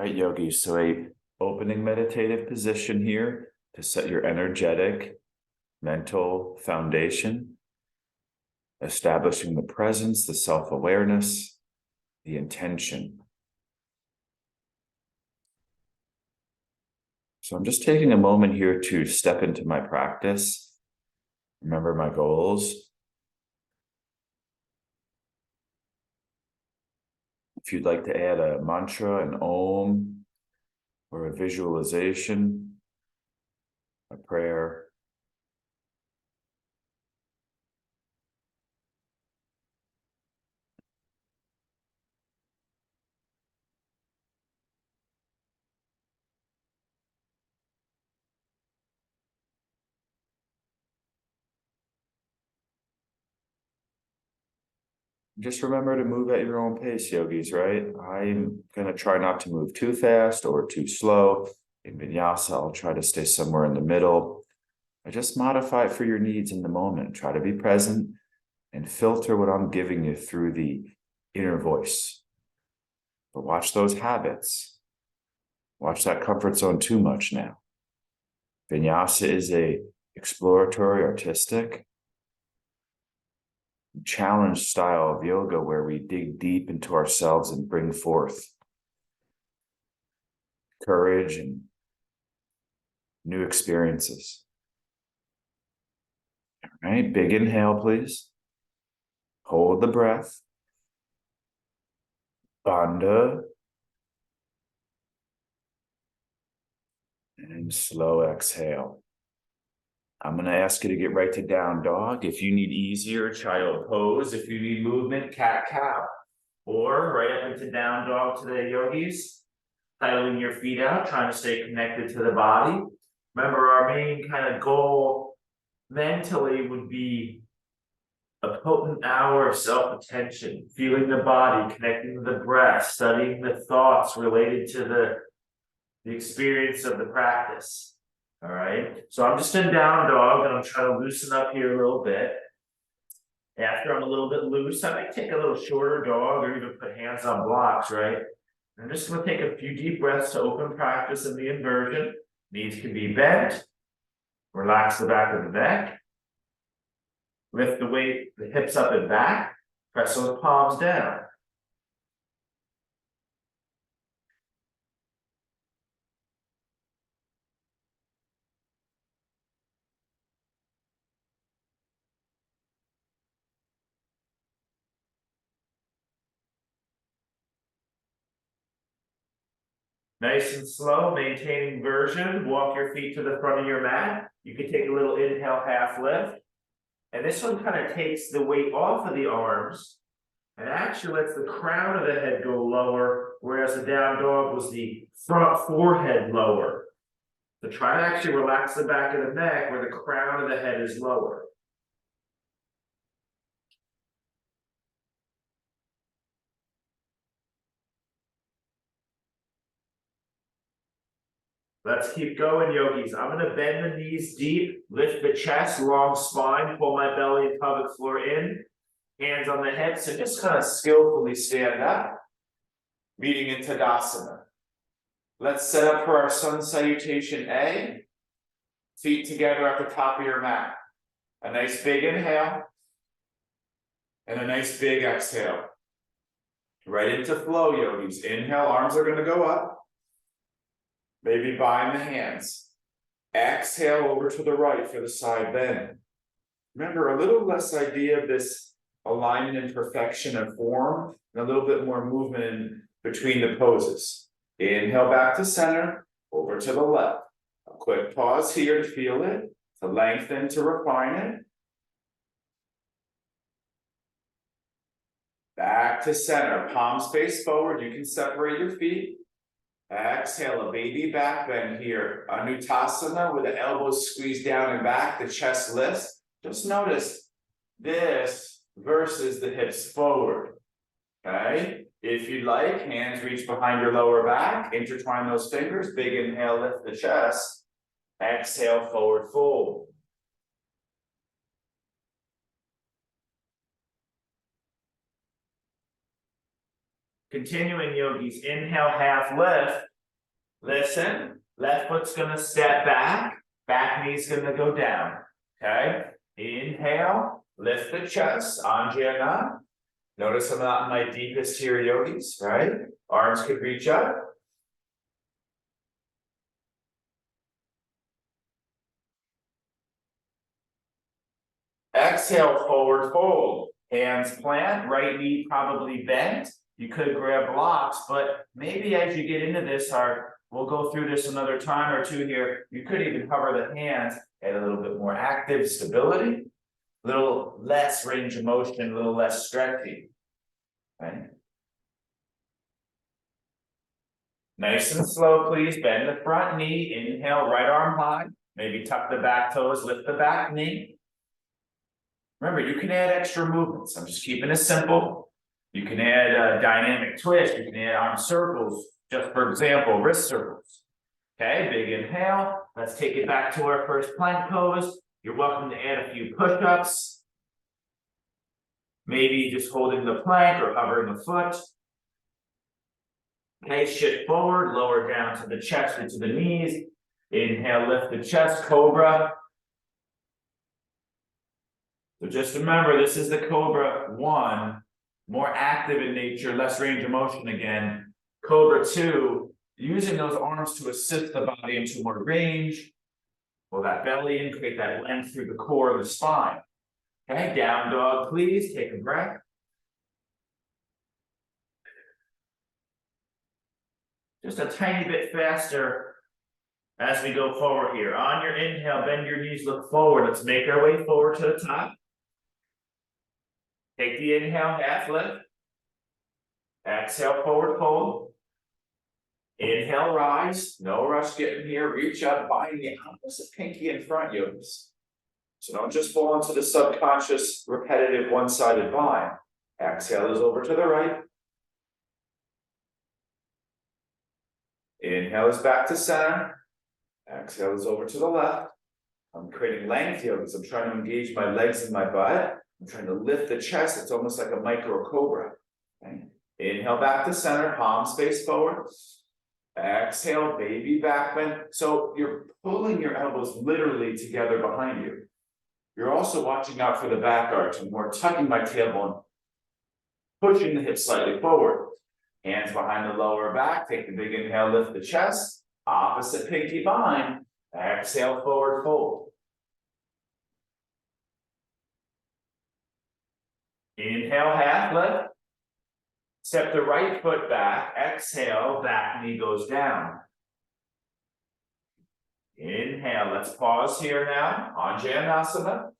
right, yogis. So a opening meditative position here to set your energetic, mental foundation, establishing the presence, the self-awareness, the intention. So I'm just taking a moment here to step into my practice, remember my goals. If you'd like to add a mantra, an om, or a visualization, a prayer, just remember to move at your own pace, yogis, right? I'm going to try not to move too fast or too slow. In Vinyasa, I'll try to stay somewhere in the middle. I just modify it for your needs in the moment. Try to be present and filter what I'm giving you through the inner voice. But watch those habits. Watch that comfort zone too much now. Vinyasa is a exploratory, artistic, challenge style of yoga where we dig deep into ourselves and bring forth courage and new experiences. All right, big inhale, please. Hold the breath. Bandha. And slow exhale. I'm going to ask you to get right to down dog. If you need easier, child pose. If you need movement, cat cow. Or right up into down dog today, yogis. Pedaling your feet out, trying to stay connected to the body. Remember, our main kind of goal mentally would be a potent hour of self-attention, feeling the body, connecting to the breath, studying the thoughts related to the experience of the practice. All right. So I'm just in down dog and I'm trying to loosen up here a little bit. After I'm a little bit loose, I might take a little shorter dog or even put hands on blocks, right? I'm just going to take a few deep breaths to open practice in the inversion. Knees can be bent. Relax the back of the neck. Lift the weight, the hips up and back. Press those palms down. Nice and slow, maintaining version. Walk your feet to the front of your mat. You can take a little inhale, half lift. And this one kind of takes the weight off of the arms and actually lets the crown of the head go lower, whereas the down dog was the front forehead lower. So try to actually relax the back of the neck where the crown of the head is lower. Let's keep going, yogis. I'm going to bend the knees deep, lift the chest, long spine, pull my belly and pelvic floor in, hands on the hips, and just kind of skillfully stand up, meeting in Tadasana. Let's set up for our sun salutation A. Feet together at the top of your mat. A nice big inhale, and a nice big exhale. Right into flow, yogis. Inhale, arms are going to go up. Maybe bind the hands. Exhale over to the right for the side bend. Remember, a little less idea of this alignment and perfection of form, and a little bit more movement in between the poses. Inhale back to center, over to the left. A quick pause here to feel it, to lengthen, to refine it. Back to center, palms face forward. You can separate your feet. Exhale, a baby back bend here. Anuttasana with the elbows squeezed down and back, the chest lifts. Just notice this versus the hips forward. Okay? If you'd like, hands reach behind your lower back, intertwine those fingers, big inhale, lift the chest. Exhale, forward fold. Continuing, yogis, inhale, half lift. Listen, left foot's gonna step back knee's gonna go down, okay? Inhale, lift the chest, Anjana. Notice I'm not in my deepest here yogis, right? Arms could reach up. Exhale, forward fold. Hands plant, right knee probably bent. You could grab blocks, but maybe as you get into this, we'll go through this another time or two here. You could even hover the hands, add a little bit more active stability, a little less range of motion, a little less stretchy. Right? Nice and slow, please. Bend the front knee. Inhale, right arm high. Maybe tuck the back toes, lift the back knee. Remember, you can add extra movements. I'm just keeping it simple. You can add a dynamic twist. You can add arm circles. Just for example, wrist circles. Okay, big inhale. Let's take it back to our first plank pose. You're welcome to add a few push-ups. Maybe just holding the plank or hovering the foot. Okay, shift forward, lower down to the chest or to the knees. Inhale, lift the chest, cobra. So just remember, this is the Cobra 1, more active in nature, less range of motion again. Cobra 2, using those arms to assist the body into more range. Pull that belly in, create that length through the core of the spine. Okay, down dog, please, take a breath. Just a tiny bit faster as we go forward here. On your inhale, bend your knees, look forward. Let's make our way forward to the top. Take the inhale, half lift. Exhale, forward fold. Inhale, rise. No rush getting here. Reach up, bind the opposite pinky in front, yogis. So don't just fall into the subconscious, repetitive, one-sided bind. Exhale is over to the right. Inhale is back to center. Exhale is over to the left. I'm creating length here because I'm trying to engage my legs and my butt. I'm trying to lift the chest. It's almost like a micro cobra. Okay. Inhale back to center, palms face forward. Exhale, baby back bend. So you're pulling your elbows literally together behind you. You're also watching out for the back arch and more tucking my tailbone, pushing the hips slightly forward. Hands behind the lower back. Take the big inhale, lift the chest. Opposite pinky bind. Exhale, forward fold. Inhale, half lift. Step the right foot back. Exhale, back knee goes down. Inhale, let's pause here now. Anjanasana.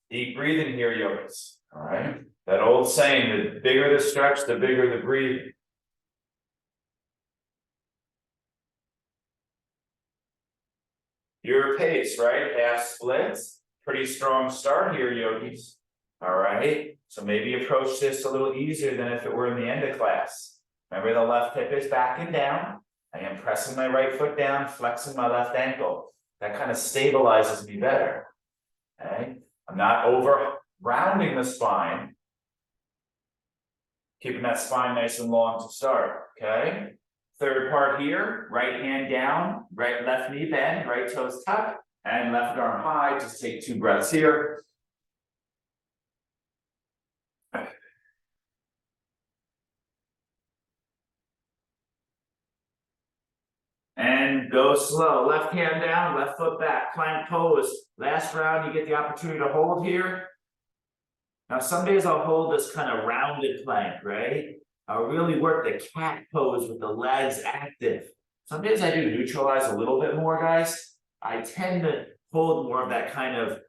Deep breathing here, yogis. All right. That old saying, the bigger the stretch, the bigger the breathing. Your pace, right? Half splits. Pretty strong start here, yogis. All right. So maybe approach this a little easier than if it were in the end of class. Remember, the left hip is back and down. I am pressing my right foot down, flexing my left ankle. That kind of stabilizes me better. Okay. I'm not over rounding the spine. Keeping that spine nice and long to start. Okay. Third part here, right hand down, left knee bend, right toes tuck, and left arm high. Just take 2 breaths here. And go slow. Left hand down, left foot back, plank pose. Last round, you get the opportunity to hold here. Now, some days I'll hold this kind of rounded plank, right? I'll really work the cat pose with the legs active. Some days I do neutralize a little bit more, guys. I tend to hold more of that kind of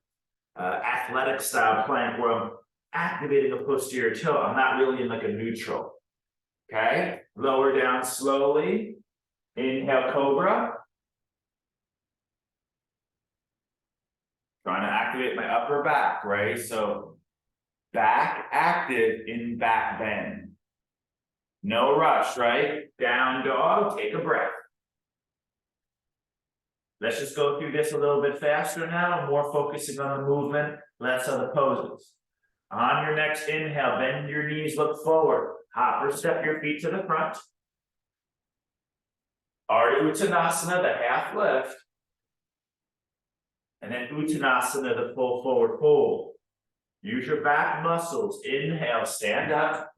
athletic style plank where I'm activating a posterior toe. I'm not really in like a neutral. Okay, lower down slowly. Inhale, cobra. Trying to activate my upper back, right? So back active in back bend. No rush, right? Down dog, take a breath. Let's just go through this a little bit faster now, more focusing on the movement, less on the poses. On your next inhale, bend your knees, look forward. Hopper, step your feet to the front. Ardha Uttanasana, the half lift. And then Uttanasana, the full forward fold. Use your back muscles. Inhale, stand up.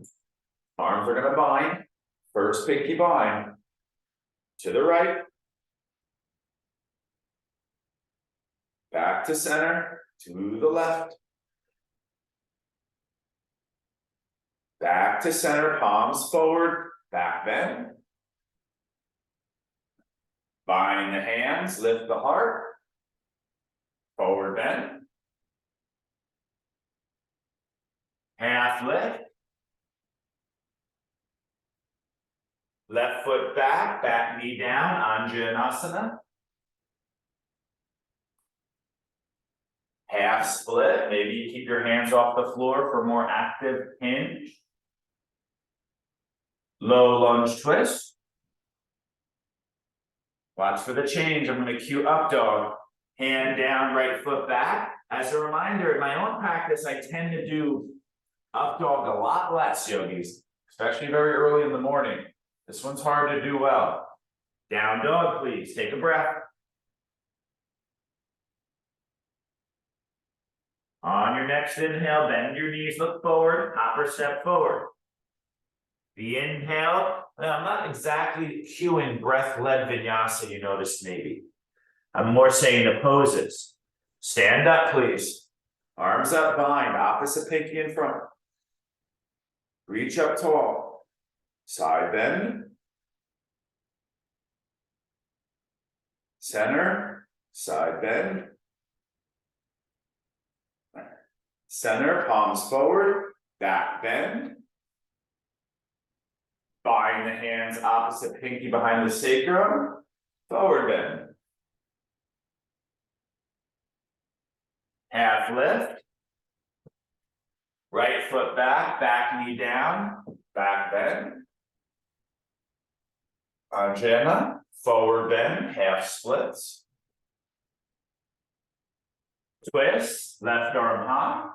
Arms are gonna bind. First pinky bind. To the right. Back to center. To the left. Back to center, palms forward, back bend. Bind the hands, lift the heart. Forward bend. Half lift. Left foot back, back knee down, Anjanasana. Half split, maybe you keep your hands off the floor for more active hinge. Low lunge twist. Watch for the change. I'm going to cue up dog. Hand down, right foot back. As a reminder, in my own practice, I tend to do up dog a lot less, yogis, especially very early in the morning. This one's hard to do well. Down dog, please. Take a breath. On your next inhale, bend your knees, look forward, hopper step forward. The inhale, I'm not exactly cueing breath-led vinyasa, you noticed maybe. I'm more saying the poses. Stand up, please. Arms up, bind, opposite pinky in front. Reach up tall. Side bend. Center, side bend. Center, palms forward, back bend. Bind the hands opposite pinky behind the sacrum. Forward bend. Half lift. Right foot back, back knee down, back bend. Anjana, forward bend, half splits. Twist, left arm high.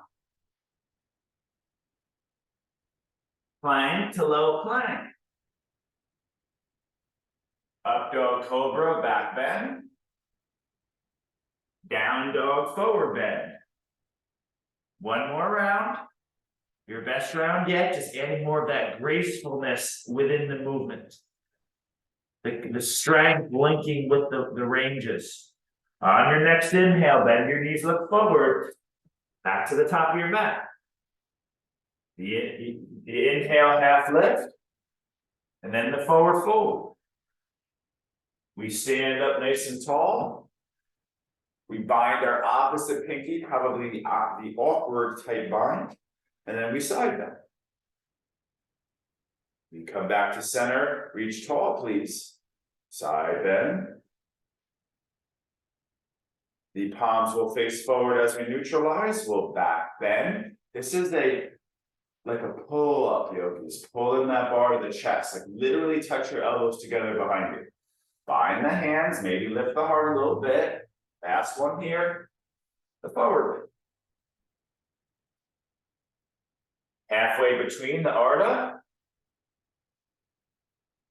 Plank to low plank. Up dog cobra, back bend. Down dog, forward bend. One more round. Your best round yet, just adding more of that gracefulness within the movement. The strength linking with the ranges. On your next inhale, bend your knees, look forward. Back to the top of your mat. The inhale, half lift. And then the forward fold. We stand up nice and tall. We bind our opposite pinky, probably the awkward type bind. And then we side bend. We come back to center, reach tall, please. Side bend. The palms will face forward as we neutralize. We'll back bend. This is like a pull up, yogis. Pull in that bar to the chest. Like literally touch your elbows together behind you. Bind the hands, maybe lift the heart a little bit. Last one here. The forward. Halfway between the Ardha.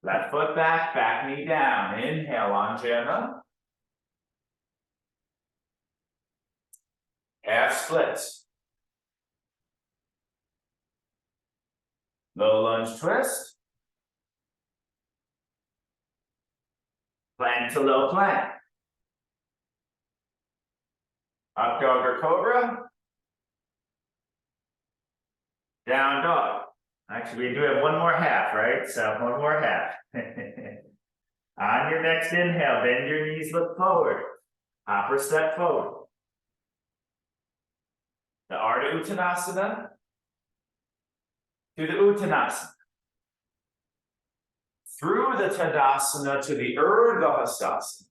Left foot back, back knee down. Inhale, Anjana. Half splits. Low lunge twist. Plank to low plank. Up dog or cobra. Down dog. Actually, we do have one more half, right? So one more half. On your next inhale, bend your knees, look forward. Hopper step forward. The Ardha Uttanasana to the Uttanasana. Through the Tadasana to the Urdhva Hastasana.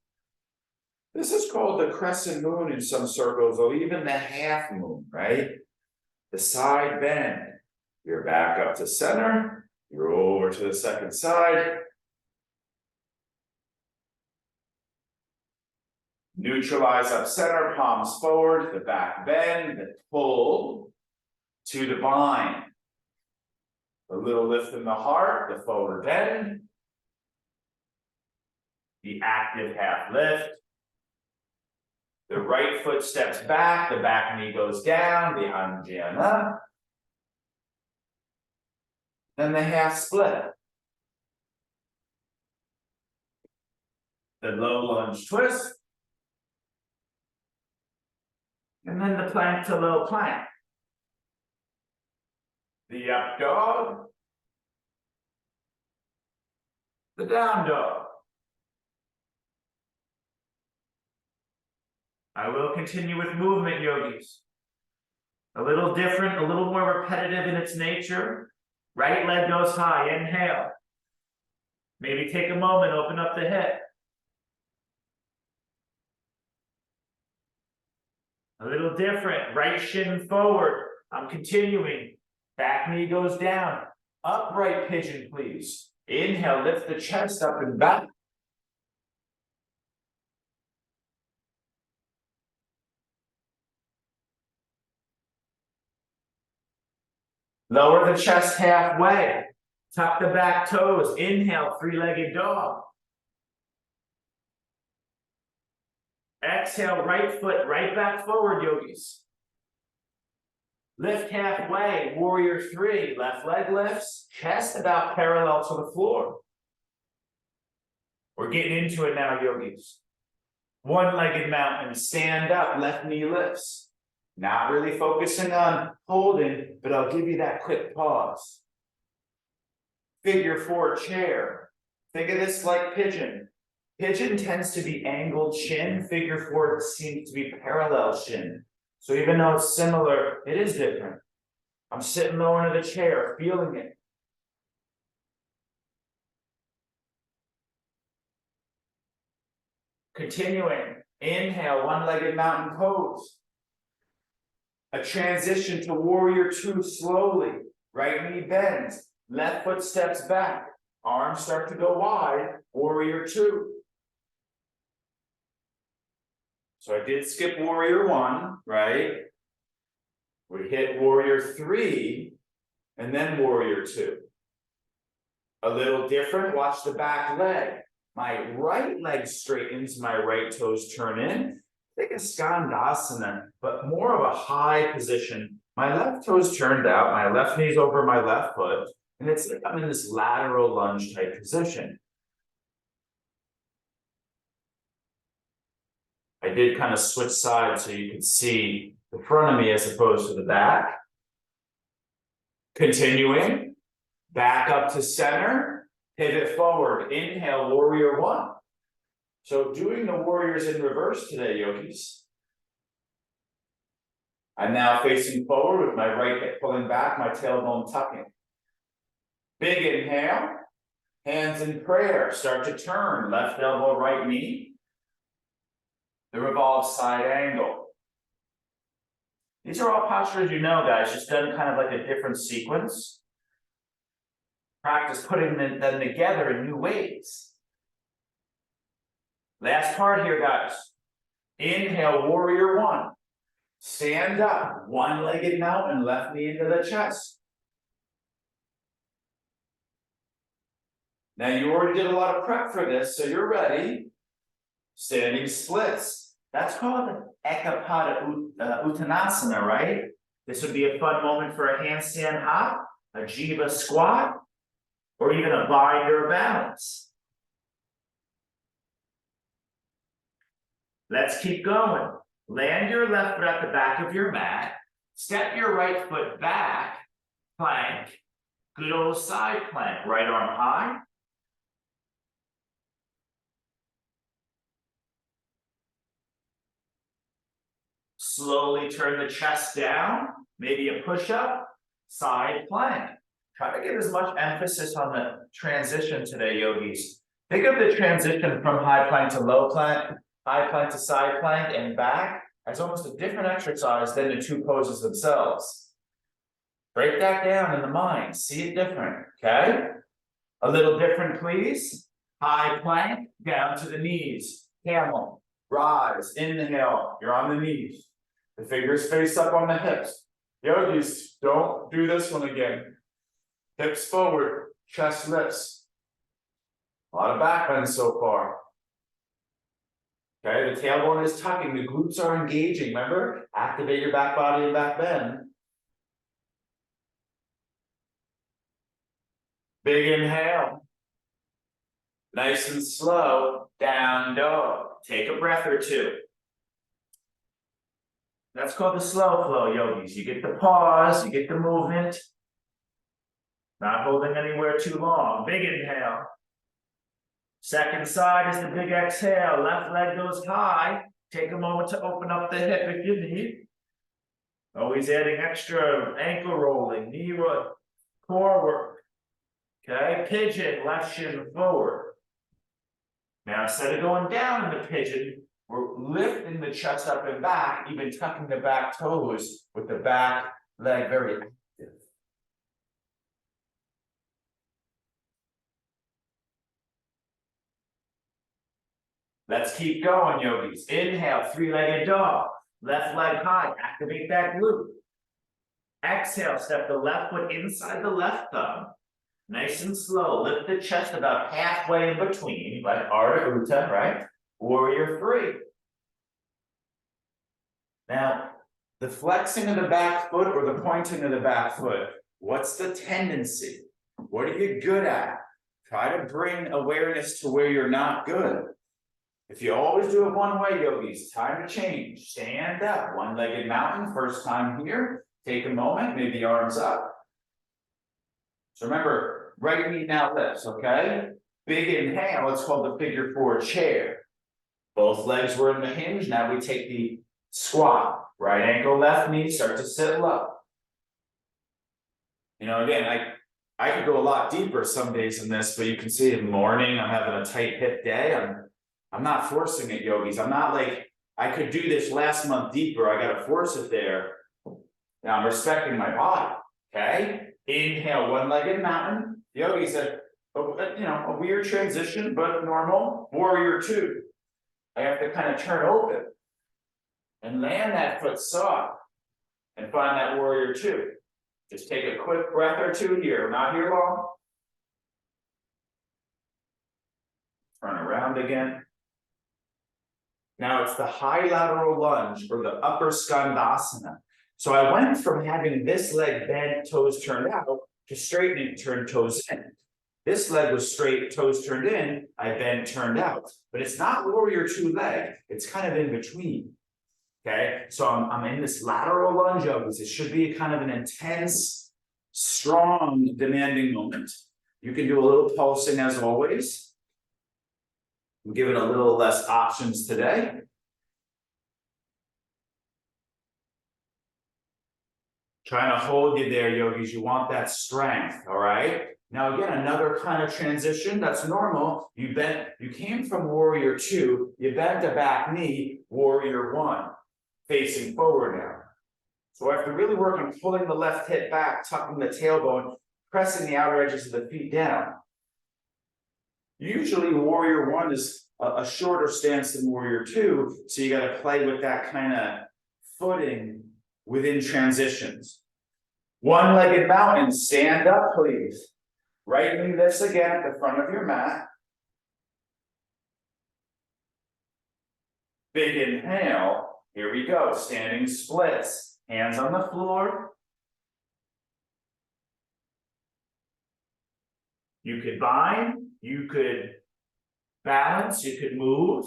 This is called the crescent moon in some circles, or even the half moon, right? The side bend. You're back up to center. You're over to the second side. Neutralize up center, palms forward, the back bend, the pull to the bind. A little lift in the heart, the forward bend. the active half lift. The right foot steps back, the back knee goes down, the anjana. Then the half split. The low lunge twist. And then the plank to low plank. The up dog. The down dog. I will continue with movement, yogis. A little different, a little more repetitive in its nature. Right leg goes high, inhale. Maybe take a moment, open up the hip. A little different, right shin forward. I'm continuing. Back knee goes down. Upright pigeon, please. Inhale, lift the chest up and back. Lower the chest halfway. Tuck the back toes. Inhale, three-legged dog. Exhale, right foot right back forward, yogis. Lift halfway, warrior three. Left leg lifts, chest about parallel to the floor. We're getting into it now, yogis. One-legged mountain, stand up, left knee lifts. Not really focusing on holding, but I'll give you that quick pause. Figure four chair. Think of this like pigeon. Pigeon tends to be angled shin. Figure four seems to be parallel shin. So even though it's similar, it is different. I'm sitting low into the chair, feeling it. Continuing. Inhale, one-legged mountain pose. A transition to warrior two slowly. Right knee bends. Left foot steps back. Arms start to go wide. Warrior two. So I did skip warrior one, right? We hit warrior three, and then warrior two. A little different, watch the back leg. My right leg straightens, my right toes turn in. Think of Skandasana, but more of a high position. My left toes turned out, my left knee's over my left foot, and it's like I'm in this lateral lunge type position. I did kind of switch sides so you could see the front of me as opposed to the back. Continuing, back up to center, pivot forward, inhale, warrior one. So doing the warriors in reverse today, yogis. I'm now facing forward with my right hip pulling back, my tailbone tucking. Big inhale, hands in prayer, start to turn, left elbow, right knee. The revolve side angle. These are all postures you know, guys, just done kind of like a different sequence. Practice putting them together in new ways. Last part here, guys. Inhale, warrior one. Stand up, one-legged mountain, left knee into the chest. Now you already did a lot of prep for this, so you're ready. Standing splits. That's called Ekapada Uttanasana, right? This would be a fun moment for a handstand hop, a jiva squat, or even a binder balance. Let's keep going. Land your left foot at the back of your mat. Step your right foot back. Plank. Good old side plank. Right arm high. Slowly turn the chest down. Maybe a push-up. Side plank. Try to get as much emphasis on the transition today, yogis. Think of the transition from high plank to low plank, high plank to side plank, and back as almost a different exercise than the two poses themselves. Break that down in the mind. See it different, okay? A little different, please. High plank, down to the knees. Camel, rise, inhale, you're on the knees. The fingers face up on the hips. Yogis, don't do this one again. Hips forward, chest lifts. A lot of back bend so far. Okay, the tailbone is tucking, the glutes are engaging. Remember, activate your back body and back bend. Big inhale. Nice and slow, down dog. Take a breath or two. That's called the slow flow, yogis. You get the pause, you get the movement. Not holding anywhere too long. Big inhale. Second side is the big exhale. Left leg goes high. Take a moment to open up the hip if you need. Always adding extra ankle rolling, knee roll, core work. Okay, pigeon, left shin forward. Now, instead of going down in the pigeon, we're lifting the chest up and back, even tucking the back toes with the back leg very active. Let's keep going, yogis. Inhale, three-legged dog. Left leg high, activate that glute. Exhale, step the left foot inside the left thumb. Nice and slow, lift the chest about halfway in between, like Ardha Utthana, right? Warrior three. Now, the flexing of the back foot or the pointing of the back foot, what's the tendency? What are you good at? Try to bring awareness to where you're not good. If you always do it one way, yogis, time to change. Stand up, one-legged mountain, first time here. Take a moment, maybe arms up. So remember, right knee now lifts, okay? Big inhale, it's called the figure four chair. Both legs were in the hinge, now we take the squat. Right ankle, left knee, start to sit low. You know, again, I could go a lot deeper some days in this, but you can see in the morning, I'm having a tight hip day. I'm not forcing it, yogis. I'm not like, I could do this last month deeper, I gotta force it there. Now I'm respecting my body, okay? Inhale, one-legged mountain. Yogis said, a weird transition, but normal. Warrior two. I have to kind of turn open and land that foot soft and find that warrior two. Just take a quick breath or two here, we're not here long. Turn around again. Now it's the high lateral lunge or the upper skandasana. So I went from having this leg bent, toes turned out, to straightening, turned toes in. This leg was straight, toes turned in, I bent, turned out. But it's not warrior two leg, it's kind of in between. Okay, so I'm in this lateral lunge of this. It should be kind of an intense, strong, demanding moment. You can do a little pulsing as always. I'm giving a little less options today. Trying to hold you there, yogis. You want that strength, all right? Now, again, another kind of transition, that's normal. You came from warrior two, you bent the back knee, warrior one, facing forward now. So I have to really work on pulling the left hip back, tucking the tailbone, pressing the outer edges of the feet down. Usually warrior one is a shorter stance than warrior two, so you got to play with that kind of footing within transitions. One-legged mountain, stand up, please. Right knee lifts again at the front of your mat. Big inhale, here we go, standing splits, hands on the floor. You could bind, you could balance, you could move.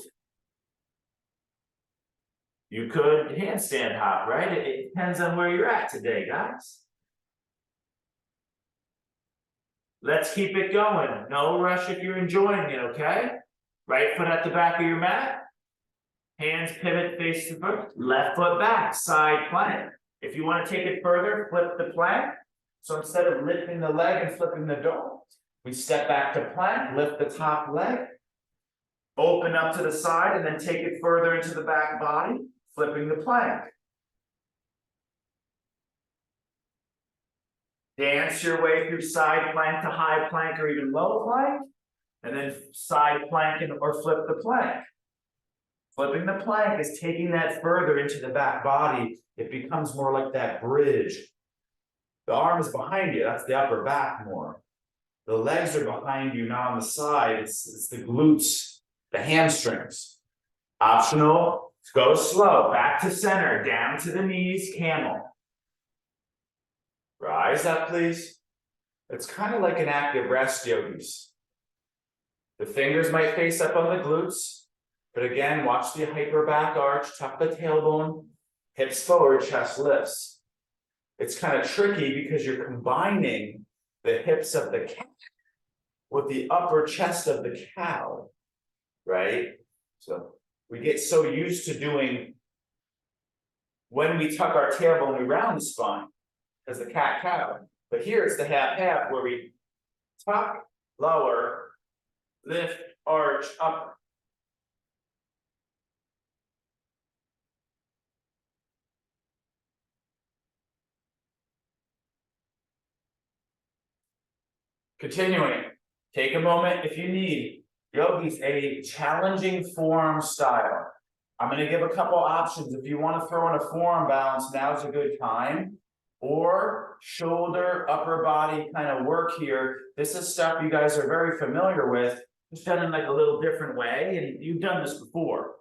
You could handstand hop, right? It depends on where you're at today, guys. Let's keep it going. No rush if you're enjoying it, okay? Right foot at the back of your mat. Hands pivot face to front. Left foot back, side plank. If you want to take it further, flip the plank. So instead of lifting the leg and flipping the dog, we step back to plank, lift the top leg, open up to the side, and then take it further into the back body, flipping the plank. Dance your way through side plank to high plank or even low plank, and then side plank or flip the plank. Flipping the plank is taking that further into the back body. It becomes more like that bridge. The arm is behind you, that's the upper back more. The legs are behind you, not on the side. It's the glutes, the hamstrings. Optional, go slow, back to center, down to the knees, camel. Rise up, please. It's kind of like an active rest, yogis. The fingers might face up on the glutes, but again, watch the hyper back arch, tuck the tailbone, hips forward, chest lifts. It's kind of tricky because you're combining the hips of the cat with the upper chest of the cow, right? So we get so used to doing, when we tuck our tailbone, we round the spine as the cat-cow. But here it's the half-half where we tuck, lower, lift, arch, upper. Continuing, take a moment if you need. Yogi's a challenging forearm style. I'm going to give a couple options. If you want to throw in a forearm balance, now's a good time. Or shoulder, upper body kind of work here. This is stuff you guys are very familiar with, just done in like a little different way, and you've done this before.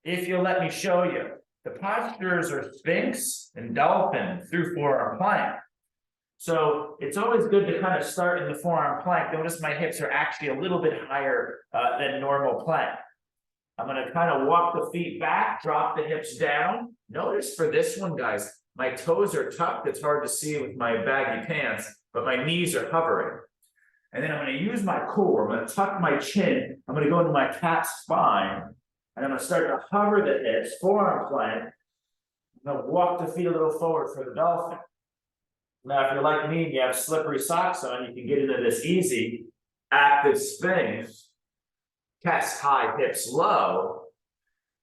If you'll let me show you, the postures are Sphinx and Dolphin through forearm plank. So it's always good to kind of start in the forearm plank. Notice my hips are actually a little bit higher than normal plank. I'm going to kind of walk the feet back, drop the hips down. Notice for this one, guys, my toes are tucked. It's hard to see with my baggy pants, but my knees are hovering. And then I'm going to use my core. I'm going to tuck my chin. I'm going to go into my cat spine. And I'm going to start to hover the hips, forearm plank. I'm going to walk the feet a little forward for the dolphin. Now, if you're like me and you have slippery socks on, you can get into this easy active Sphinx. Chest high, hips low.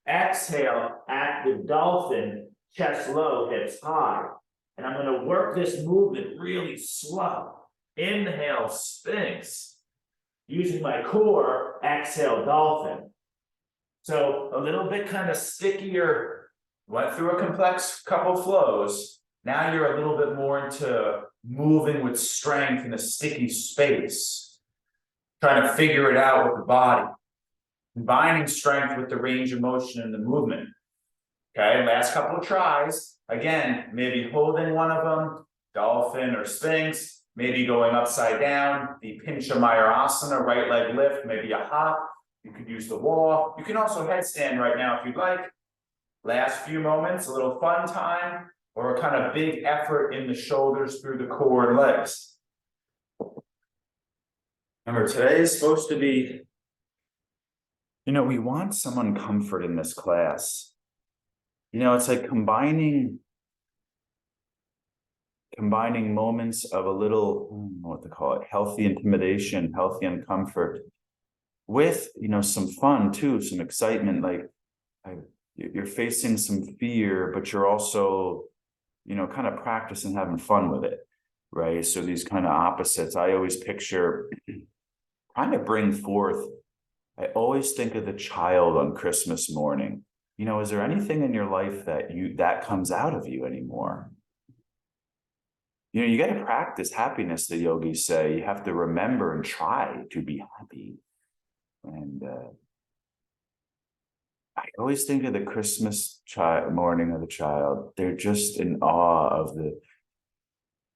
Exhale, active dolphin, chest low, hips high. And I'm going to work this movement really slow. Inhale, Sphinx. Using my core, exhale, dolphin. So a little bit kind of stickier. Went through a complex couple flows. Now you're a little bit more into moving with strength in a sticky space. Trying to figure it out with the body. Combining strength with the range of motion and the movement. Okay, last couple of tries. Again, maybe holding one of them, dolphin or Sphinx, maybe going upside down, the Pincha Mayurasana, right leg lift, maybe a hop. You could use the wall. You can also headstand right now if you'd like. Last few moments, a little fun time, or a kind of big effort in the shoulders through the core and legs. Remember, today is supposed to be, we want some comfort in this class. It's like combining moments of a little, I don't know what to call it, healthy intimidation, healthy uncomfort, with, some fun too, some excitement, like you're facing some fear, but you're also, kind of practicing having fun with it, right? So these kind of opposites, I always picture, trying to bring forth, I always think of the child on Christmas morning. Is there anything in your life that comes out of you anymore? You got to practice happiness, the yogis say. You have to remember and try to be happy. And I always think of the Christmas morning of the child. They're just in awe of the,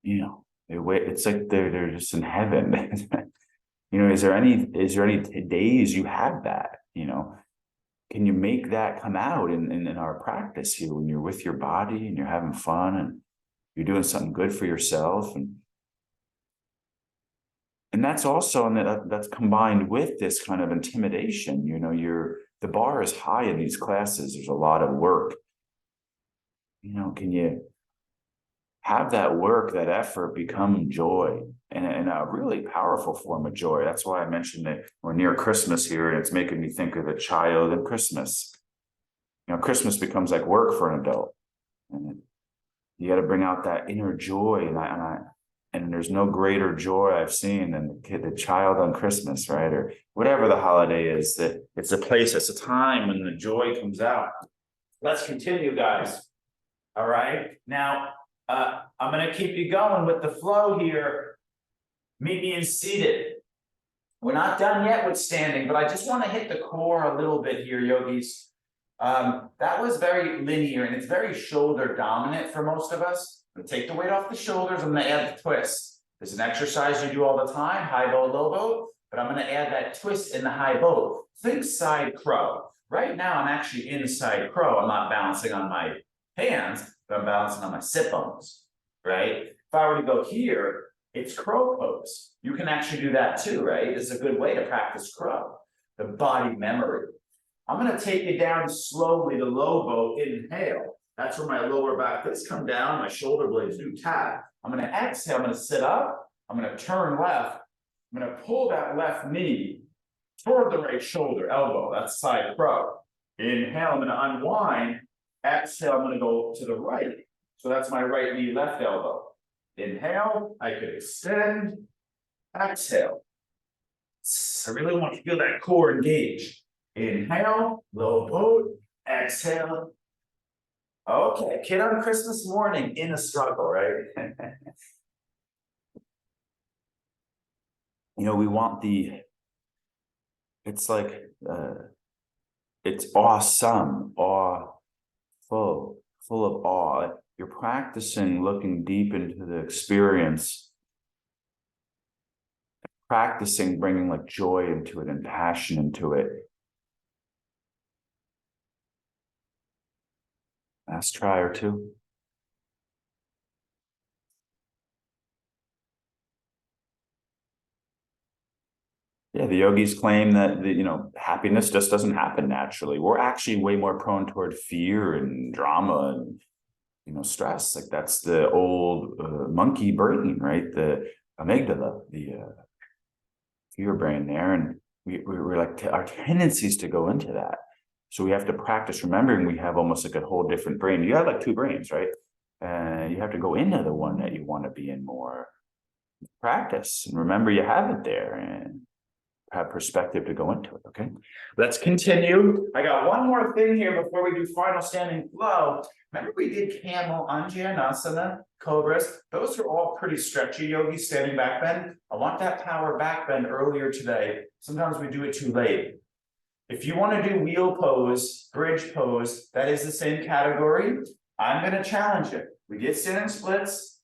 it's like they're just in heaven. Is there any days you have that, Can you make that come out in our practice here when you're with your body and you're having fun and you're doing something good for yourself? And that's also, that's combined with this kind of intimidation. The bar is high in these classes. There's a lot of work. Can you have that work, that effort become joy, and a really powerful form of joy? That's why I mentioned that we're near Christmas here, and it's making me think of the child and Christmas. Christmas becomes like work for an adult, and you got to bring out that inner joy, and there's no greater joy I've seen than the child on Christmas, right? Or whatever the holiday is, that it's a place, it's a time when the joy comes out. Let's continue, guys. All right. Now, I'm going to keep you going with the flow here. Meet me in seated. We're not done yet with standing, but I just want to hit the core a little bit here, yogis. That was very linear and it's very shoulder dominant for most of us. I'm gonna take the weight off the shoulders. I'm gonna add the twist. There's an exercise you do all the time, high bow, low bow, but I'm gonna add that twist in the high bow. Think side crow. Right now, I'm actually inside crow. I'm not balancing on my hands, but I'm balancing on my sit bones, right? If I were to go here, it's crow pose. You can actually do that too, right? This is a good way to practice crow, the body memory. I'm gonna take it down slowly to low bow, inhale. That's where my lower back does come down, my shoulder blades do tap. I'm gonna exhale, I'm gonna sit up, I'm gonna turn left, I'm gonna pull that left knee toward the right shoulder, elbow, that's side crow. Inhale, I'm gonna unwind, exhale, I'm gonna go to the right. So that's my right knee, left elbow. Inhale, I could extend, exhale. I really want to feel that core engage. Inhale, low boat, exhale. Okay, kid on Christmas morning in a struggle, right? We want it's like, it's awesome, full of awe. You're practicing looking deep into the experience, practicing bringing like joy into it and passion into it. Last try or two. Yeah, the yogis claim that happiness just doesn't happen naturally. We're actually way more prone toward fear and drama and stress. Like that's the old monkey brain, right? The amygdala, the fear brain there, and we're like our tendencies to go into that. So we have to practice remembering we have almost like a whole different brain. You have like two brains, right? You have to go into the one that you want to be in more. Practice and remember you have it there and have perspective to go into it. Okay, let's continue. I got one more thing here before we do final standing flow. Remember we did camel, Anjanasana, cobras. Those are all pretty stretchy yogis, standing back bend. I want that power back bend earlier today. Sometimes we do it too late. If you want to do wheel pose, bridge pose, that is the same category. I'm going to challenge it. We did standing splits.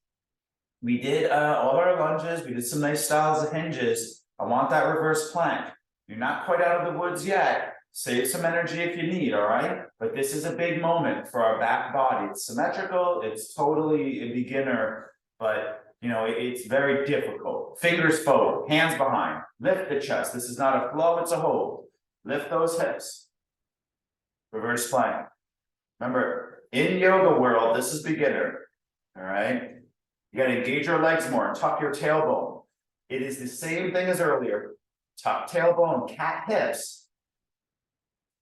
We did all our lunges. We did some nice styles of hinges. I want that reverse plank. You're not quite out of the woods yet. Save some energy if you need, all right? But this is a big moment for our back body. It's symmetrical. It's totally a beginner, but it's very difficult. Fingers forward, hands behind. Lift the chest. This is not a flow, it's a hold. Lift those hips. Reverse plank. Remember, in yoga world, this is beginner, all right? You got to engage your legs more, tuck your tailbone. It is the same thing as earlier. Tuck tailbone, cat hips,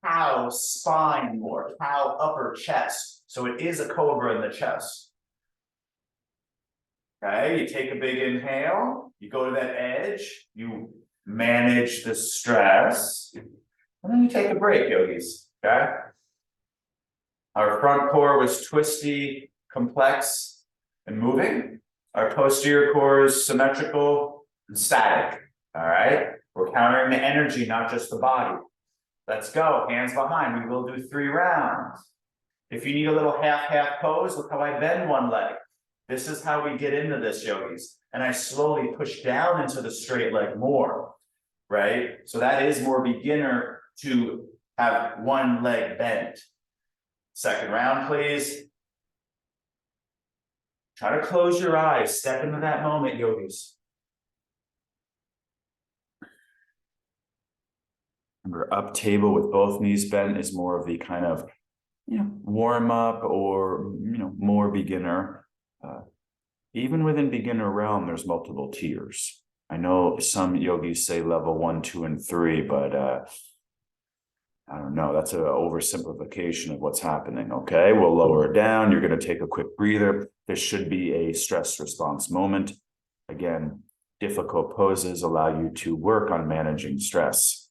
cow spine more, cow upper chest. So it is a cobra in the chest. Okay, you take a big inhale, you go to that edge, you manage the stress, and then you take a break, yogis, okay? Our front core was twisty, complex, and moving. Our posterior core is symmetrical and static, all right? We're countering the energy, not just the body. Let's go, hands behind. We will do 3 rounds. If you need a little half pose, look how I bend one leg. This is how we get into this, yogis. And I slowly push down into the straight leg more, right? So that is more beginner to have one leg bent. Second round, please. Try to close your eyes. Step into that moment, yogis. Remember, up table with both knees bent is more of the kind of, warm up or, more beginner. Even within beginner realm, there's multiple tiers. I know some yogis say level 1, 2, and 3, but I don't know. That's an oversimplification of what's happening. Okay, we'll lower it down. You're going to take a quick breather. This should be a stress response moment. Again, difficult poses allow you to work on managing stress.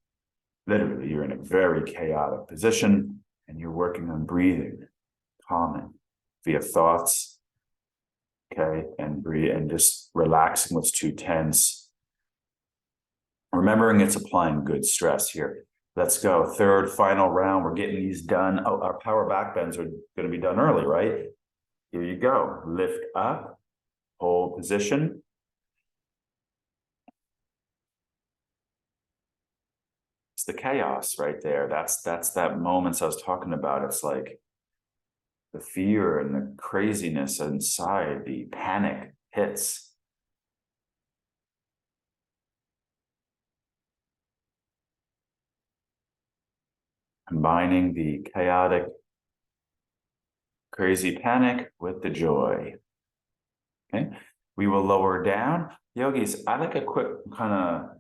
Literally, you're in a very chaotic position and you're working on breathing, calming via thoughts. Okay, and breathe and just relaxing what's too tense. Remembering it's applying good stress here. Let's go. Third, final round. We're getting these done. Oh, our power back bends are going to be done early, right? Here you go. Lift up, hold position. It's the chaos right there. That's that moments I was talking about. It's like the fear and the craziness inside, the panic hits. Combining the chaotic, crazy panic with the joy. Okay, we will lower down. Yogis, I like a quick kind of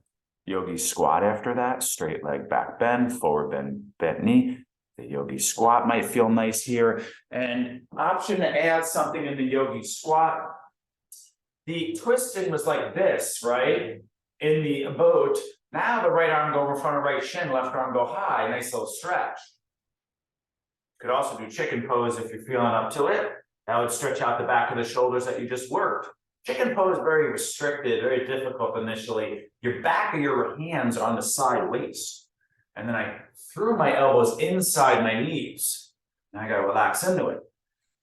yogi squat after that. Straight leg back bend, forward bend, bent knee. The yogi squat might feel nice here. And option to add something in the yogi squat. The twisting was like this, right? In the boat. Now the right arm go over front of right shin, left arm go high, nice little stretch. Could also do chicken pose if you're feeling up to it. That would stretch out the back of the shoulders that you just worked. Chicken pose is very restricted, very difficult initially. Your back of your hands on the side waist. And then I threw my elbows inside my knees. And I got to relax into it.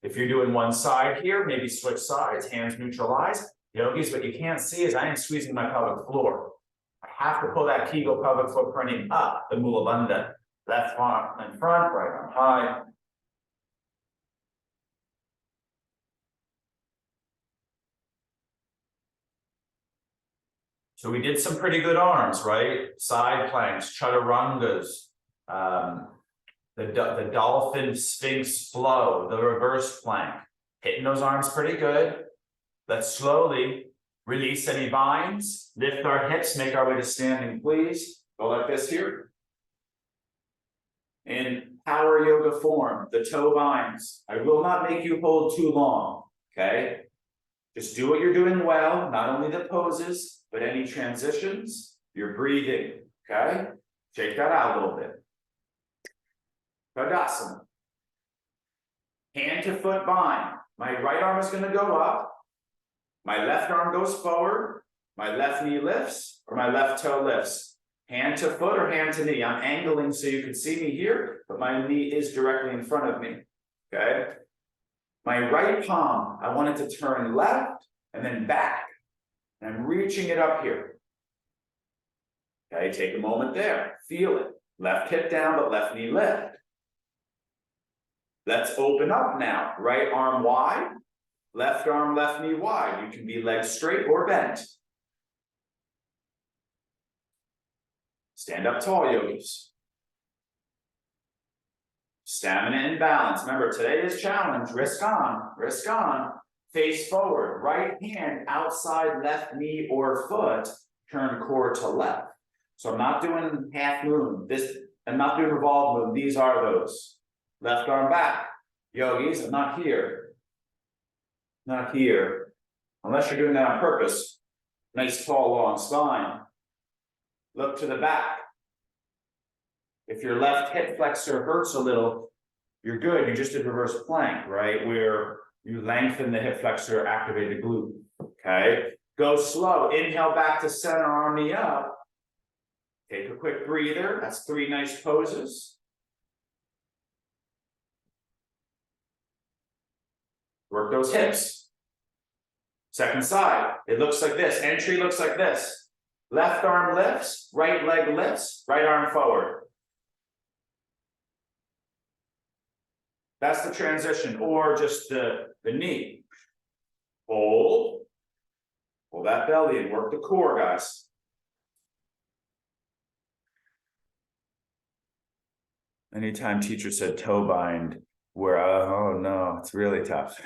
If you're doing one side here, maybe switch sides, hands neutralize. Yogis, what you can't see is I am squeezing my pelvic floor. I have to pull that Kegel pelvic floor printing up, the Mula Bandha. Left arm in front, right arm high. So we did some pretty good arms, right? Side planks, chaturangas, the dolphin sphinx flow, the reverse plank. Hitting those arms pretty good. Let's slowly release any binds, lift our hips, make our way to standing, please. Go like this here. In power yoga form, the toe binds. I will not make you hold too long, okay? Just do what you're doing well, not only the poses, but any transitions, you're breathing, okay? Shake that out a little bit. Tadasana. Hand to foot bind. My right arm is going to go up. My left arm goes forward. My left knee lifts, or my left toe lifts. Hand to foot or hand to knee. I'm angling so you can see me here, but my knee is directly in front of me, okay? My right palm, I want it to turn left and then back. And I'm reaching it up here. Okay, take a moment there. Feel it. Left hip down, but left knee lift. Let's open up now. Right arm wide, left arm, left knee wide. You can be legs straight or bent. Stand up tall, yogis. Stamina and balance. Remember, today is challenge. Risk on, risk on. Face forward. Right hand outside left knee or foot. Turn core to left. So I'm not doing half moon. I'm not doing revolve moon. These are those. Left arm back. Yogis, I'm not here. Not here. Unless you're doing that on purpose. Nice tall long spine. Look to the back. If your left hip flexor hurts a little, you're good. You just did reverse plank, right? Where you lengthen the hip flexor, activate the glute. Okay. Go slow. Inhale back to center, arm knee up. Take a quick breather. That's 3 nice poses. Work those hips. Second side. It looks like this. Entry looks like this. Left arm lifts, right leg lifts, right arm forward. That's the transition, or just the knee. Hold. Pull that belly and work the core, guys. Anytime teacher said toe bind, where, oh no, it's really tough.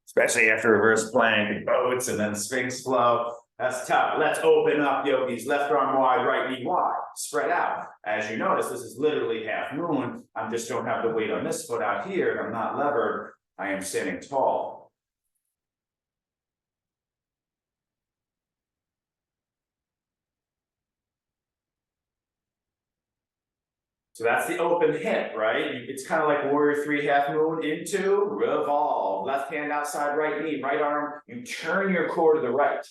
Especially after reverse plank and boats and then sphinx flow. That's tough. Let's open up, yogis. Left arm wide, right knee wide. Spread out. As you notice, this is literally half moon. I just don't have the weight on this foot out here, and I'm not levered. I am standing tall. So that's the open hip, right? It's kind of like warrior 3 half moon into revolve. Left hand outside right knee, right arm. You turn your core to the right.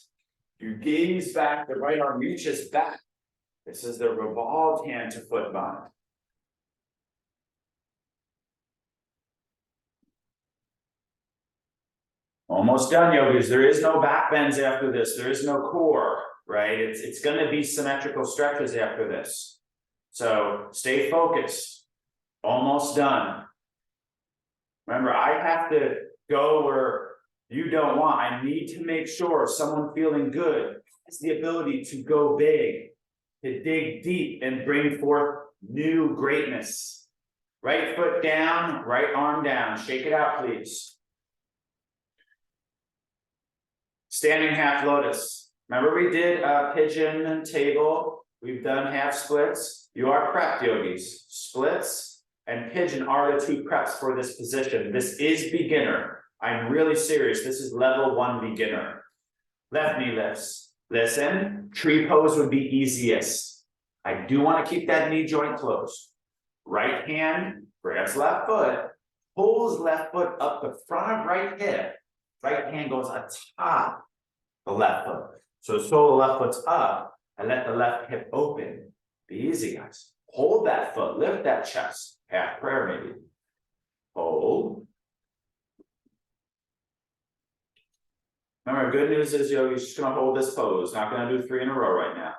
You gaze back, the right arm reaches back. This is the revolved hand to foot bind. Almost done, yogis. There is no back bends after this. There is no core, right? It's going to be symmetrical stretches after this. So stay focused. Almost done. Remember, I have to go where you don't want. I need to make sure someone feeling good has the ability to go big, to dig deep and bring forth new greatness. Right foot down, right arm down. Shake it out, please. Standing half lotus. Remember we did a pigeon table. We've done half splits. You are prepped, yogis. Splits and pigeon are the two preps for this position. This is beginner. I'm really serious. This is level 1 beginner. Left knee lifts. Listen, tree pose would be easiest. I do want to keep that knee joint closed. Right hand grabs left foot, pulls left foot up the front of right hip. Right hand goes atop the left foot. So the sole of the left foot's up. I let the left hip open. Be easy, guys. Hold that foot, lift that chest. Half prayer maybe. Hold. Remember, good news is you're just gonna hold this pose. Not gonna do 3 in a row right now.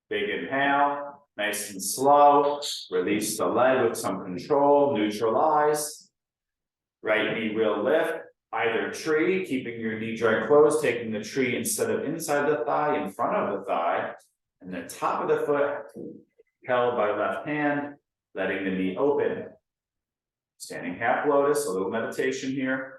Big inhale, nice and slow. Release the leg with some control, neutralize. Right knee will lift, either tree, keeping your knee joint closed, taking the tree instead of inside the thigh, in front of the thigh, and the top of the foot held by left hand, letting the knee open. Standing half lotus, a little meditation here.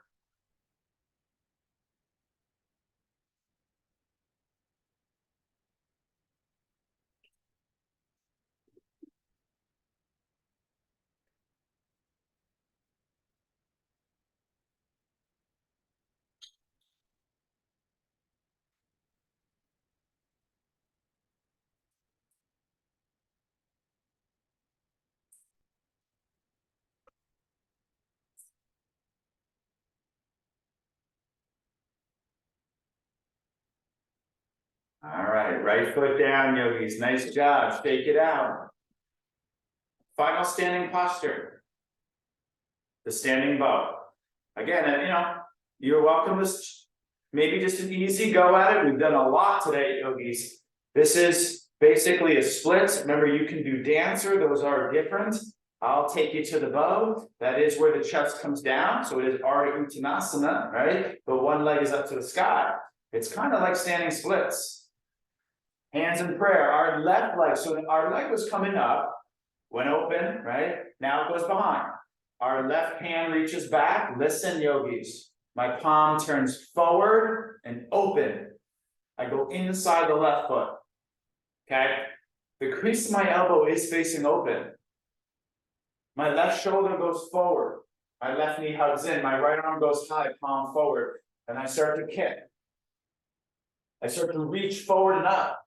All right foot down, yogis. Nice job. Shake it out. Final standing posture. The standing bow. Again, you're welcome to maybe just an easy go at it. We've done a lot today, yogis. This is basically a split. Remember, you can do dancer. Those are different. I'll take you to the bow. That is where the chest comes down. So it is Ardha Uttanasana, right? But one leg is up to the sky. It's kind of like standing splits. Hands in prayer. Our left leg. So our leg was coming up, went open, right? Now it goes behind. Our left hand reaches back. Listen, yogis. My palm turns forward and open. I go inside the left foot. Okay? The crease of my elbow is facing open. My left shoulder goes forward. My left knee hugs in. My right arm goes high, palm forward. And I start to kick. I start to reach forward and up.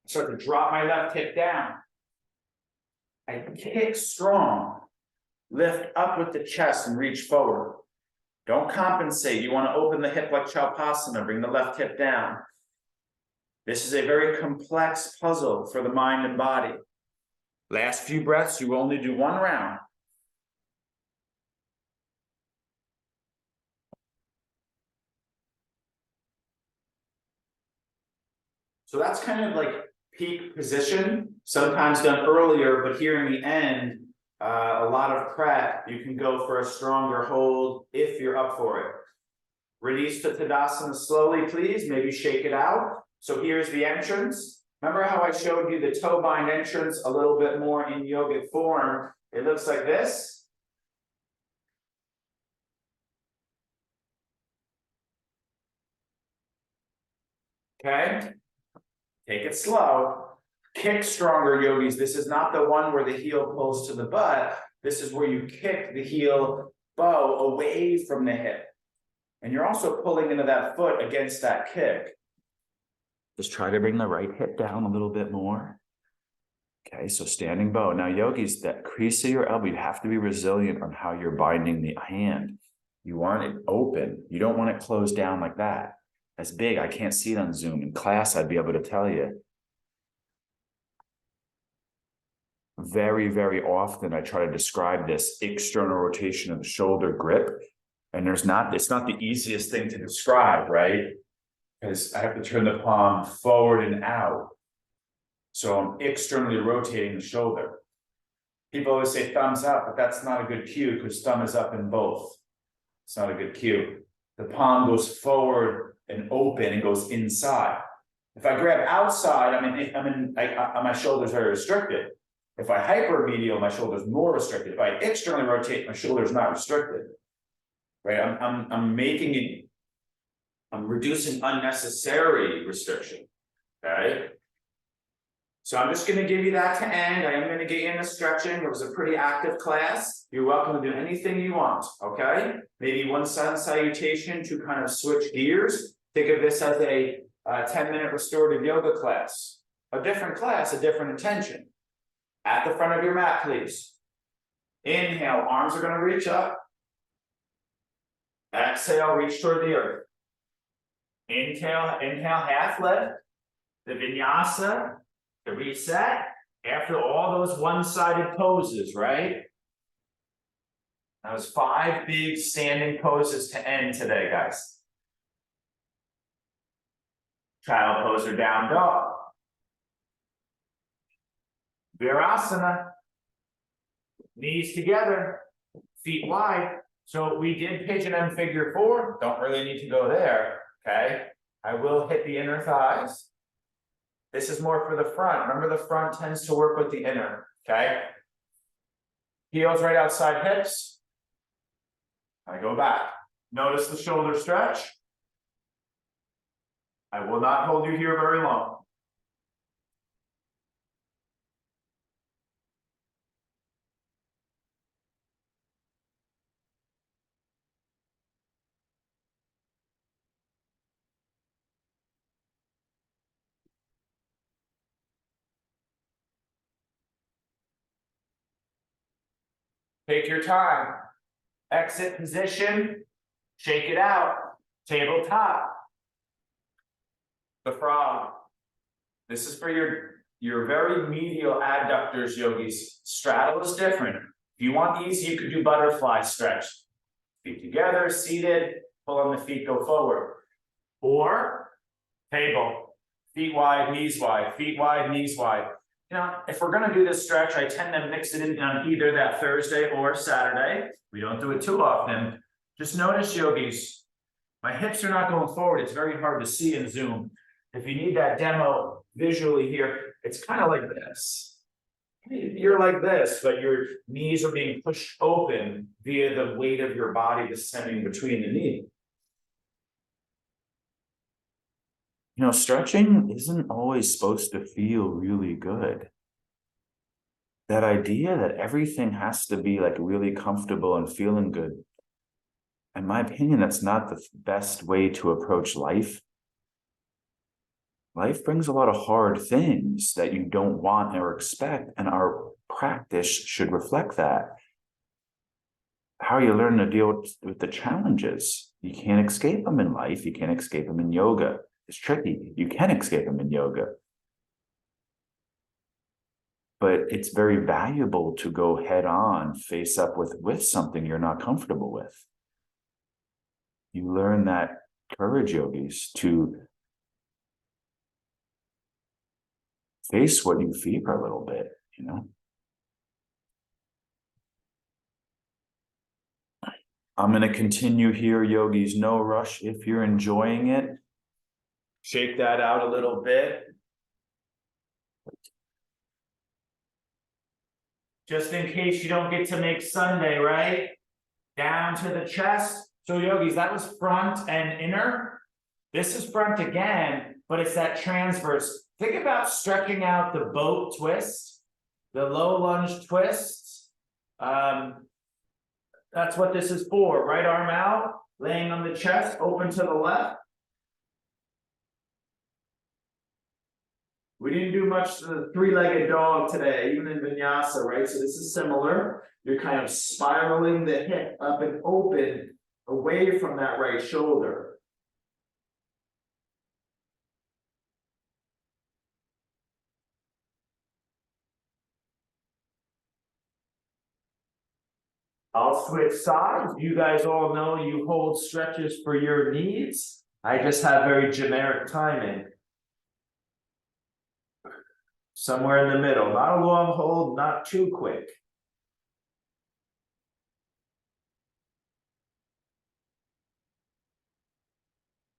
I start to drop my left hip down. I kick strong. Lift up with the chest and reach forward. Don't compensate. You want to open the hip like Chalpasana. Bring the left hip down. This is a very complex puzzle for the mind and body. Last few breaths, you only do 1 round. So that's kind of like peak position, sometimes done earlier, but here in the end, a lot of prep. You can go for a stronger hold if you're up for it. Release to Tadasana slowly, please. Maybe shake it out. So here's the entrance. Remember how I showed you the toe bind entrance a little bit more in yogic form? It looks like this. Okay. Take it slow. Kick stronger, yogis. This is not the one where the heel pulls to the butt. This is where you kick the heel bow away from the hip. And you're also pulling into that foot against that kick. Just try to bring the right hip down a little bit more. Okay, so standing bow. Now, yogis, that crease of your elbow, you have to be resilient on how you're binding the hand. You want it open. You don't want it closed down like that. That's big. I can't see it on Zoom. In class, I'd be able to tell you. Very, very often, I try to describe this external rotation of the shoulder grip. And it's not the easiest thing to describe, right? Because I have to turn the palm forward and out. So I'm externally rotating the shoulder. People always say thumbs up, but that's not a good cue because thumb is up in both. It's not a good cue. The palm goes forward and open and goes inside. If I grab outside, my shoulder's very restricted. If I hypermedial, my shoulder's more restricted. If I externally rotate, my shoulder's not restricted. Right? I'm reducing unnecessary restriction. Okay. So I'm just going to give you that to end. I am going to get you into stretching. It was a pretty active class. You're welcome to do anything you want, okay? Maybe one sun salutation to kind of switch gears. Think of this as a 10-minute restorative yoga class. A different class, a different intention. At the front of your mat, please. Inhale, arms are going to reach up. Exhale, reach toward the earth. Inhale, half lift. The vinyasa. The reset after all those one-sided poses, right? That was 5 big standing poses to end today, guys. Child pose or down dog. Virasana. Knees together, feet wide. So we did pigeon and figure 4. Don't really need to go there, okay? I will hit the inner thighs. This is more for the front. Remember, the front tends to work with the inner, okay? Heels right outside hips. I go back. Notice the shoulder stretch. I will not hold you here very long. Take your time. Exit position. Shake it out. Tabletop. The frog. This is for your very medial adductors, yogis. Straddle is different. If you want easy, you could do butterfly stretch. Feet together, seated, pull on the feet, go forward. Or table. Feet wide, knees wide, feet wide, knees wide. You know, if we're going to do this stretch, I tend to mix it in on either that Thursday or Saturday. We don't do it too often. Just notice, yogis, my hips are not going forward. It's very hard to see in Zoom. If you need that demo visually here, it's kind of like this. You're like this, but your knees are being pushed open via the weight of your body descending between the knees. You know, stretching isn't always supposed to feel really good. That idea that everything has to be like really comfortable and feeling good, in my opinion, that's not the best way to approach life. Life brings a lot of hard things that you don't want or expect, and our practice should reflect that. How you learn to deal with the challenges. You can't escape them in life. You can't escape them in yoga. It's tricky. You can escape them in yoga. But it's very valuable to go head on, face up with something you're not comfortable with. You learn that courage, yogis, to face what you fear a little bit, you know? I'm going to continue here, yogis. No rush if you're enjoying it. Shake that out a little bit. Just in case you don't get to make Sunday, right? Down to the chest. So yogis, that was front and inner. This is front again, but it's that transverse. Think about stretching out the boat twist, the low lunge twist. That's what this is for. Right arm out, laying on the chest, open to the left. We didn't do much the three-legged dog today, even in Vinyasa, right? So this is similar. You're kind of spiraling the hip up and open away from that right shoulder. I'll switch sides. You guys all know you hold stretches for your needs. I just have very generic timing. Somewhere in the middle, not a long hold, not too quick.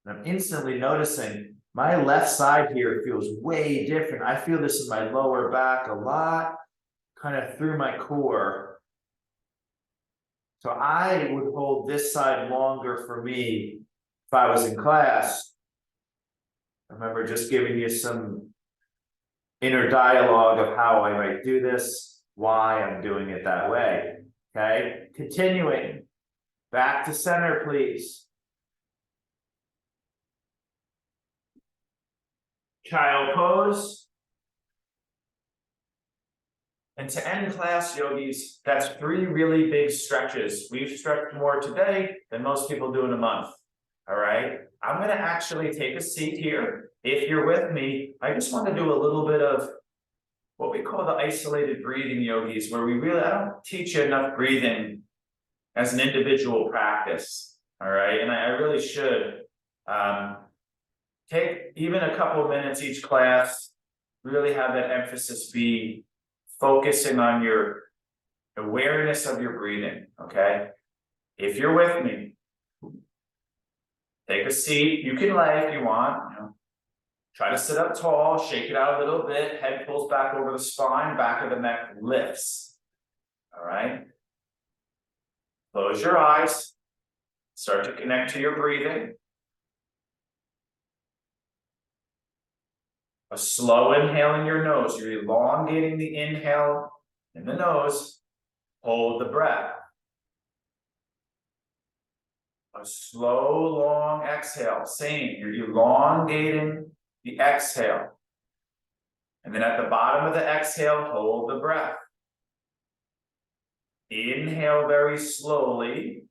I'm instantly noticing my left side here feels way different. I feel this in my lower back a lot, kind of through my core. So I would hold this side longer for me if I was in class. I remember just giving you some inner dialogue of how I might do this, why I'm doing it that way. Okay, continuing. Back to center, please. Child pose. And to end class, yogis, that's 3 really big stretches. We've stretched more today than most people do in a month. All right. I'm going to actually take a seat here. If you're with me, I just want to do a little bit of what we call the isolated breathing, yogis, where I don't teach you enough breathing as an individual practice. All right. And I really should take even a couple of minutes each class, really have that emphasis be focusing on your awareness of your breathing, okay? If you're with me, take a seat. You can lay if you want. Try to sit up tall, shake it out a little bit. Head pulls back over the spine, back of the neck lifts. All right? Close your eyes. Start to connect to your breathing. A slow inhale in your nose. You're elongating the inhale in the nose. Hold the breath. A slow, long exhale. Same. You're elongating the exhale. And then at the bottom of the exhale, hold the breath. Inhale very slowly.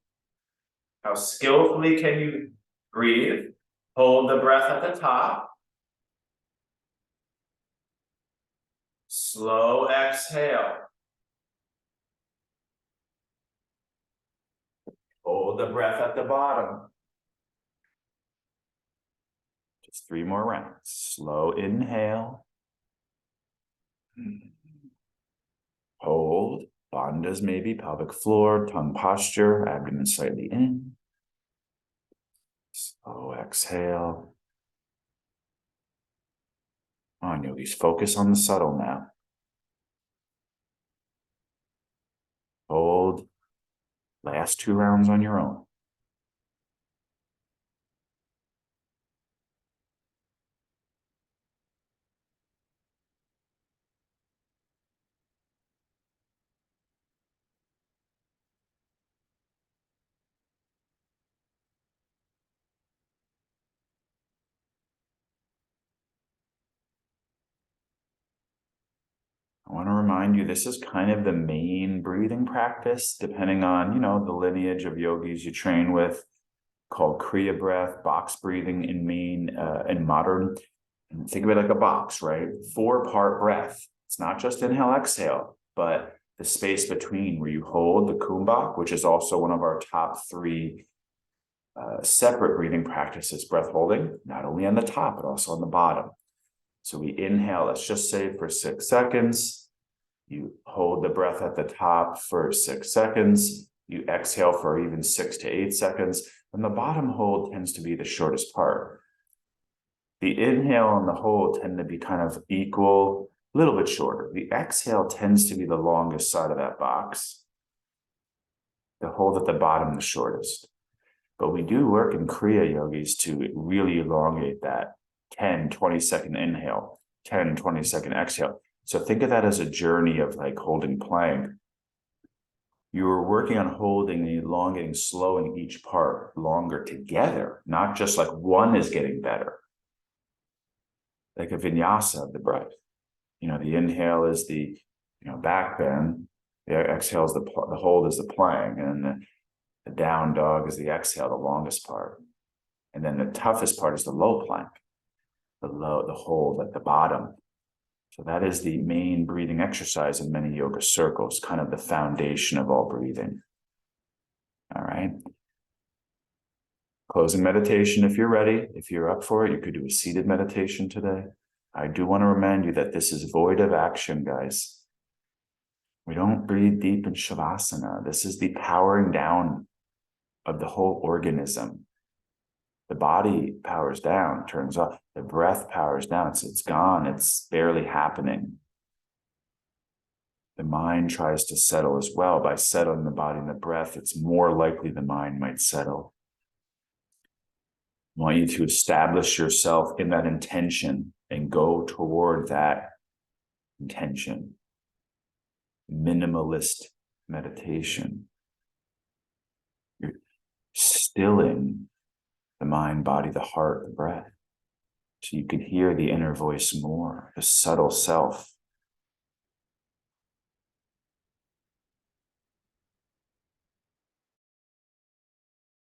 How skillfully can you breathe? Hold the breath at the top. Slow exhale. Hold the breath at the bottom. Just 3 more rounds. Slow inhale. Hold. Bandhas maybe, pelvic floor, tongue posture, abdomen slightly in. Slow exhale. Come on, yogis, focus on the subtle now. Hold. Last 2 rounds on your own. I want to remind you, this is kind of the main breathing practice, depending on, the lineage of yogis you train with, called Kriya breath, box breathing in main and modern. Think of it like a box, right? 4-part breath. It's not just inhale, exhale, but the space between where you hold the kumbhak, which is also one of our top 3 separate breathing practices, breath holding, not only on the top, but also on the bottom. So we inhale, let's just say for 6 seconds. You hold the breath at the top for 6 seconds. You exhale for even 6 to 8 seconds. And the bottom hold tends to be the shortest part. The inhale and the hold tend to be kind of equal, a little bit shorter. The exhale tends to be the longest side of that box. The hold at the bottom, the shortest. But we do work in Kriya yogis to really elongate that 10, 20-second inhale, 10, 20-second exhale. So think of that as a journey of like holding plank. You're working on holding and elongating, slowing each part longer together, not just like one is getting better. like a vinyasa of the breath. The inhale is the, back bend. The exhale is the hold is the plank, and the down dog is the exhale, the longest part. And then the toughest part is the low plank, the hold at the bottom. So that is the main breathing exercise in many yoga circles, kind of the foundation of all breathing. All right. Closing meditation if you're ready. If you're up for it, you could do a seated meditation today. I do want to remind you that this is void of action, guys. We don't breathe deep in Shavasana. This is the powering down of the whole organism. The body powers down, turns off. The breath powers down. It's gone. It's barely happening. The mind tries to settle as well. By settling the body and the breath, it's more likely the mind might settle. I want you to establish yourself in that intention and go toward that intention. Minimalist meditation. You're stilling the mind, body, the heart, the breath. So you can hear the inner voice more, the subtle self.